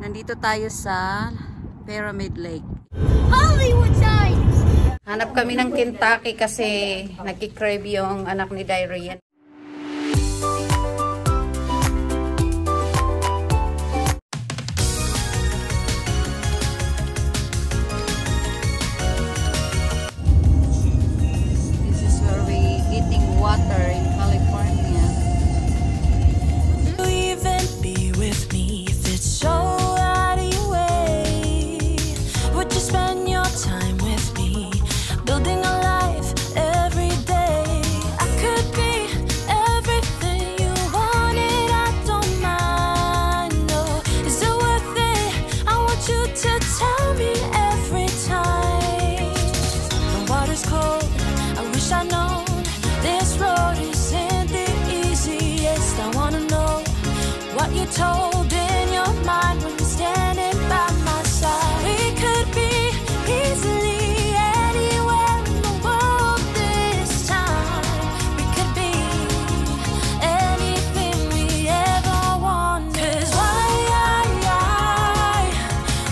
Nandito tayo sa Pyramid Lake. Hollywood Signs! Hanap kami ng Kentucky kasi nagki-crave yung anak ni Darian. This is where we getting water in California. Will you even be with me if it's so out of your way? Would you spend your time with me, building a life every day? I could be everything you wanted, I don't mind. No, is it worth it? I want you to tell me every time. The water's cold, I wish I known this road isn't the easiest. I wanna know what you told in your mind when you're standing by my side. We could be easily anywhere in the world this time. We could be anything we ever wanted. 'Cause why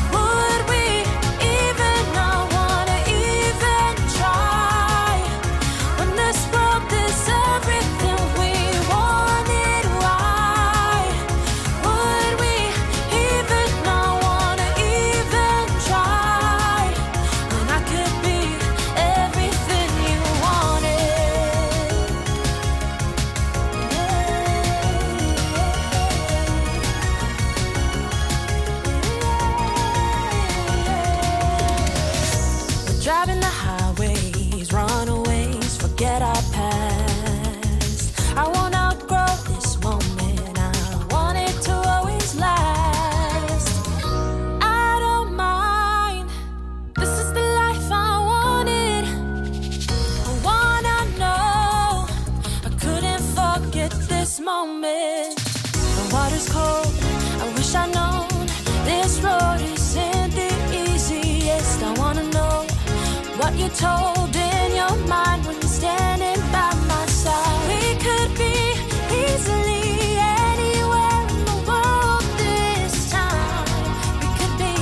would we even not wanna even try when this world is everything we wanted? Why would we even not wanna even try when I could be everything you wanted? We're driving the highways, runaways, forget our past. I won't outgrow this moment, I want it to always last. I don't mind, this is the life I wanted. I wanna know, I couldn't forget this moment. The water's cold, I wish I'd known this road isn't the easiest. I wanna know what you told in your mind when you're standing by my side. We could be easily anywhere in the world this time. We could be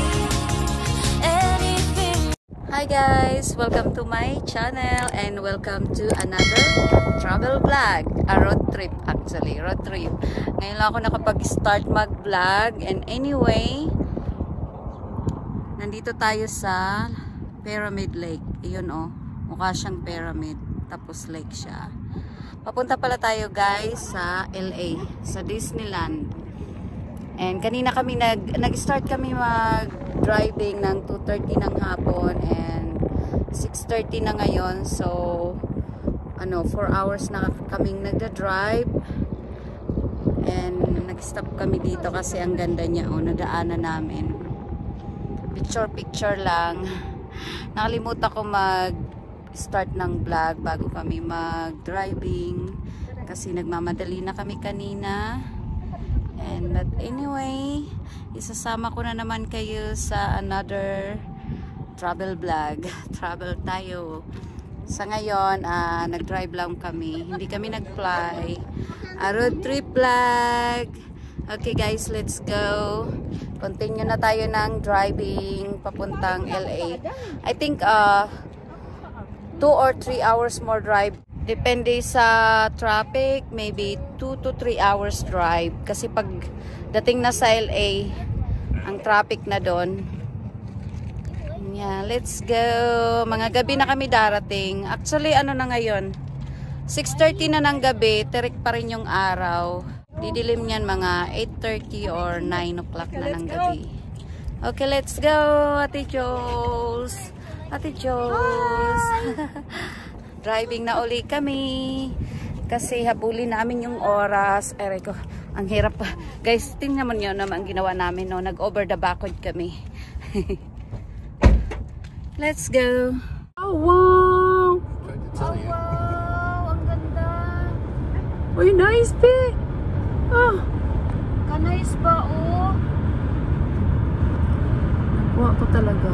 anything. Hi guys! Welcome to my channel and welcome to another travel vlog. A road trip actually, road trip. Ngayon lang ako nakapag-start mag-vlog and anyway, nandito tayo sa Pyramid Lake. Iyon oh, mukha siyang pyramid tapos lake siya. Papunta pala tayo guys sa LA, sa Disneyland. And kanina kami nag-start kami mag-driving ng 2:30 ng hapon and 6:30 na ngayon. So, 4 hours na kaming nagda-drive. And nag-stop kami dito kasi ang ganda niya. Oh, nadaanan namin. Picture lang. Nakalimutan ko mag-start ng vlog bago kami mag-driving. Kasi nagmamadali na kami kanina. But anyway, isasama ko na naman kayo sa another travel vlog. Travel tayo. Sa ngayon, nag-drive lang kami. Hindi kami nag-fly. A road trip vlog. Okay guys, let's go. Continue na tayo ng driving papuntang LA. I think 2 or 3 hours more drive. Depende sa traffic, maybe 2 to 3 hours drive. Kasi pag dating na sa LA, ang traffic na doon. Yeah, let's go. Mga gabi na kami darating. Actually, na ngayon? 6:30 na ng gabi, tirik pa rin yung araw. Didilim niyan mga 8:30 or 9 o'clock na ng gabi. Okay, let's go, Ate Jules. Ate Jules. Driving na uli kami. Kasi habulin namin yung oras. Ay, ko, ang hirap pa. Guys, tingnan mo nyo naman ang ginawa namin. No? Nag-over the backward kami. Let's go. Oh, wow. Oh, wow. Ang ganda. Uy, nice, be. Oh. Kanais ba, oh? Nakuha ko talaga.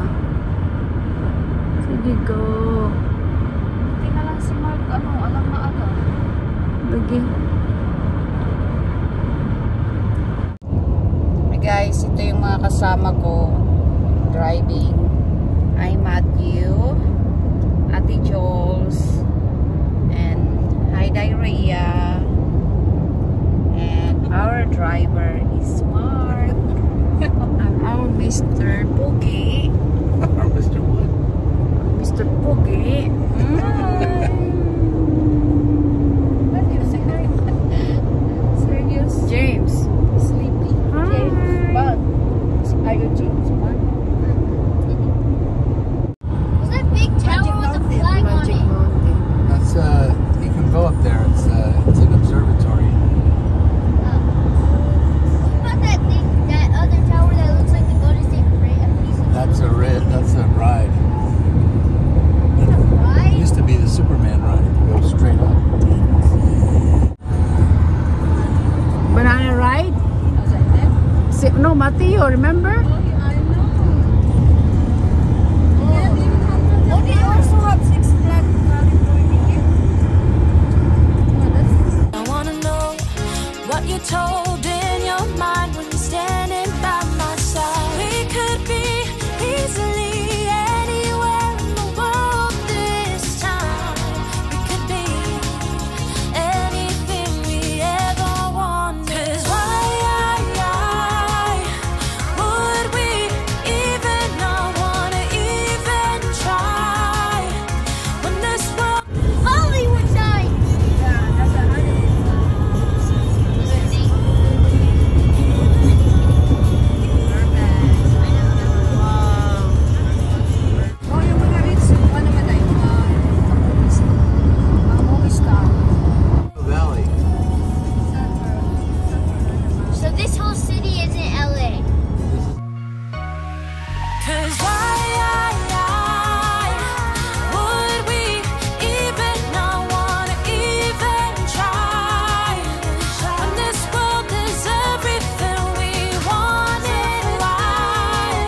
Sige, go. Hindi na lang si Mark, alam na alam. Lagi. guys, ito yung mga kasama ko driving. I'm Matthew, Ate Jules, and hi Diarrhea, and our driver is Mark, and our Mr. Poogie. Mr. Wood. Mr. Poogie. What do you say? Serious? James. Sleepy. James. But are you James? What? Was that big tower with a flag on it? That's you can go up there. It's an observatory. What about that thing, that other tower that looks like the Golden State Parade? That's a ride. It Right? used to be the Superman ride. It goes straight up. Banana ride? No, Mateo, remember? Oh, they also have Six Flags California here. I wanna know what you told in your mind when you're standing by my side. We could be easily anywhere in the world this time. We could be anything we ever wanted. 'Cause why would we even not wanna even try when this world Hollywood signs! Oh, yung mga rich, ano naman ay mga movie star. Valley. So this whole city isn't LA. 'Cause why would we even not wanna even try when this world is everything we wanted? Why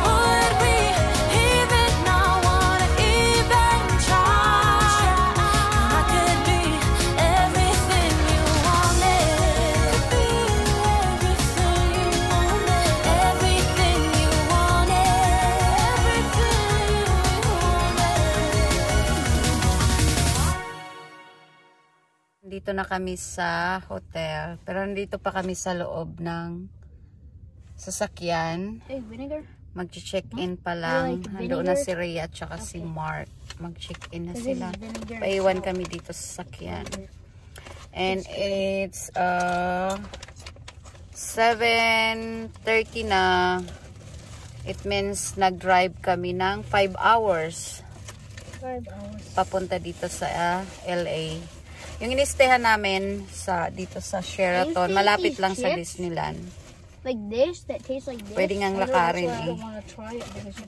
would we even not wanna even try? I could be everything you wanted. Everything you wanted. Everything you wanted. Everything you wanted. Dito na kami sa hotel, pero nandito pa kami sa loob ng sasakyan. Hey, vinegar? Mag-check-in pa You lang. like Nandoon na vinegar? si Rhea at saka si Mark. Mag-check-in na This sila. is vinegar. Paiwan kami dito sa sasakyan. And it's 7:30 na. It means nag-drive kami ng 5 hours 5 hours. papunta dito sa LA. Yung inistehan namin dito sa Sheraton, Anything malapit these lang sa chips? Disneyland. Like this? That tastes like this? Pwede ngang lakarin I eh. don't want to try it because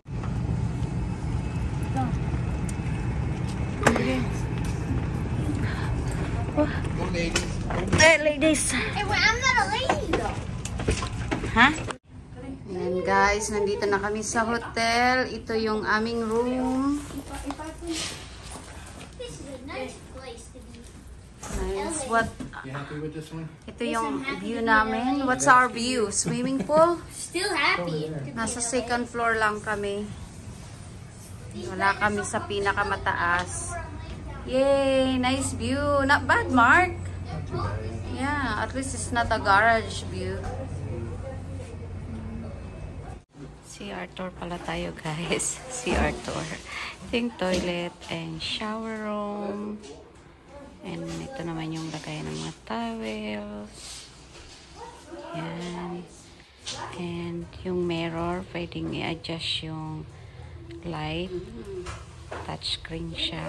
Go ladies. Hey, ladies! Hey, wait, I'm not a lady though. Ha? Ayan guys, nandito na kami sa hotel. Ito yung aming room. This is a nice place to be. Nice. What? You happy with this one? Ito yung view namin. What's our view? Swimming pool? Still happy. Nasa second floor lang kami. Wala kami sa pinakamataas. Yay! Nice view. Not bad, Mark. Yeah, at least it's not a garage view. CR tour pala tayo, guys. CR tour. Ito yung toilet and shower room. And ito naman yung lagay ng mga towels. Yan. And yung mirror, pwedeng i-adjust yung light. Touchscreen siya.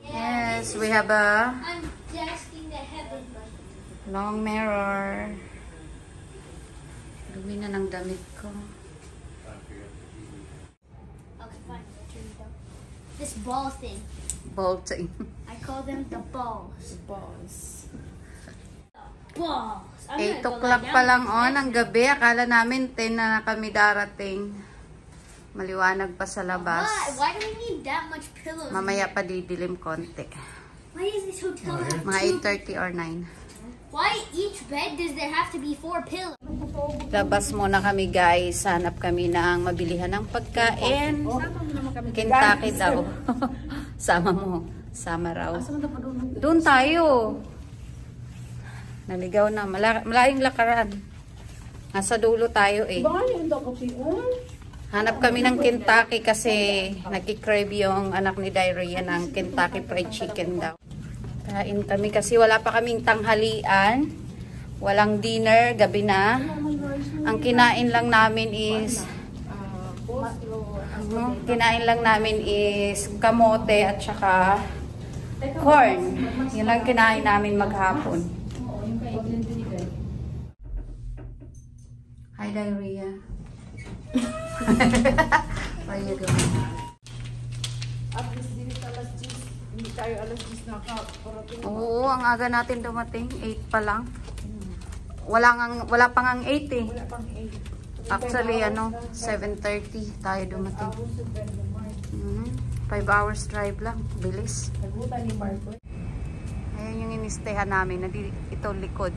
Yes, we have a I'm destined to heaven. long mirror. Dumi na ng damit ko. Okay, fine. Turn it down. This ball thing. Bolting. I call them the balls. Balls. Balls. 8 o'clock pa lang ng gabi. Akala namin 10 na kami darating. Maliwanag pa sa labas. Why do we need that much pillows? Mamaya pa didilim konti. Why is this hotel have Mga 8:30 or 9. Why each bed does there have to be 4 pillows? Labas muna kami guys. Hanap kami ng mabilihan ng pagkain. Kentucky daw. Sama mo. Sama raw. Doon tayo. Naligaw na. Malayong lakaran. Nasa dulo tayo eh. Hanap kami ng Kentucky kasi nagkikrave yung anak ni Diarrhea ng Kentucky Fried Chicken daw. Kain kami kasi wala pa kaming tanghalian. Walang dinner, gabi na. Ang kinain lang namin is kamote at saka corn. Yun lang kinain namin maghapon. Hi, Diarrhea. Where you going? Hindi tayo alas 10 nakaparating. Oo, ang aga natin dumating. 8 pa lang. Wala pang ang 8 eh. Wala pang 8. Actually, 7:30 tayo dumating. 5 hours drive lang. Bilis. Nagutan ni Marco. Ayan yung inistehan namin. Ito likod.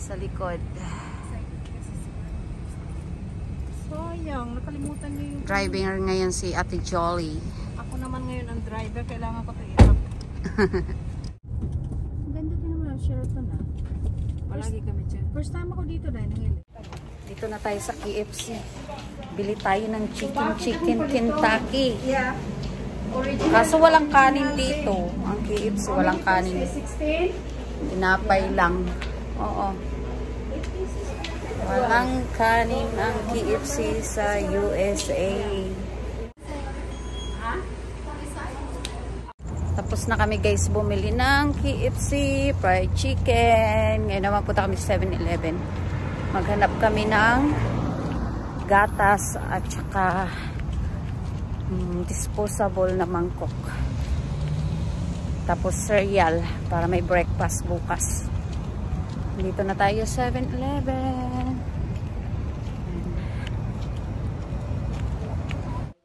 Sa likod. Sayang, nakalimutan niyo yung... Driving ngayon si Ate Jolly. Ako naman ngayon ang driver. Kailangan ko ito i-up. Ganda din naman ang Sheraton ah. Palagi kami dyan. First time ako dito dahil nangyayari. Dito na tayo sa KFC. Bili tayo ng chicken Kentucky. Yeah. Kaso walang kanin dito. Ang KFC walang kanin. Tinapay lang. Oo. Walang kanin ang KFC sa USA. Tapos na kami guys bumili ng KFC, fried chicken. Ngayon naman punta kami sa 7-Eleven. Maghanap kami ng gatas at saka disposable na mangkok. Tapos cereal para may breakfast bukas. Dito na tayo 7-Eleven.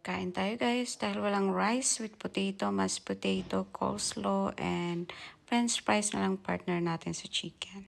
Kain tayo guys dahil walang rice with potato, mashed potato, coleslaw, and french fries na lang partner natin sa chicken.